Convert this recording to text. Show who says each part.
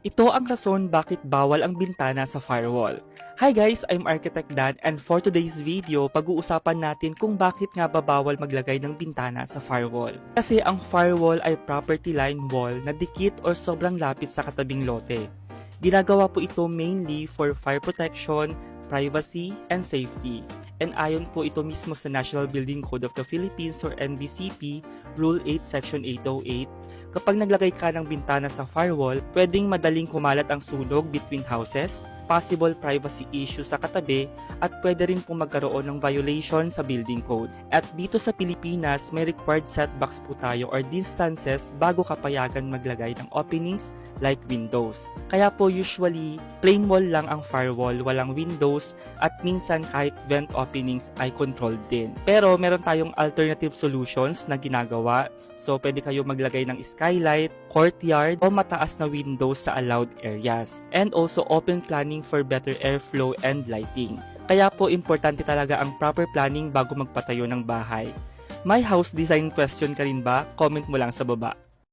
Speaker 1: Ito ang rason bakit bawal ang bintana sa firewall. Hi guys, I'm Architect Dan and for today's video, pag-uusapan natin kung bakit nga ba bawal maglagay ng bintana sa firewall. Kasi ang firewall ay property line wall na dikit or sobrang lapit sa katabing lote. Ginagawa po ito mainly for fire protection, privacy, and safety. And ayon po ito mismo sa National Building Code of the Philippines or NBCP, Rule 8, Section 808, kapag naglagay ka ng bintana sa firewall, pwedeng madaling kumalat ang sunog between houses, possible privacy issue sa katabi, at pwede rin po magkaroon ng violation sa building code. At dito sa Pilipinas, may required setbacks po tayo or distances bago kapayagan maglagay ng openings like windows. Kaya po usually, plain wall lang ang firewall, walang windows, at minsan kahit vent openings ay controlled din. Pero meron tayong alternative solutions na ginagawa. So pwede kayo maglagay ng skylight, courtyard, o mataas na windows sa allowed areas. And also open planning for better airflow and lighting. Kaya po importante talaga ang proper planning bago magpatayo ng bahay. May house design question ka rin ba? Comment mo lang sa baba.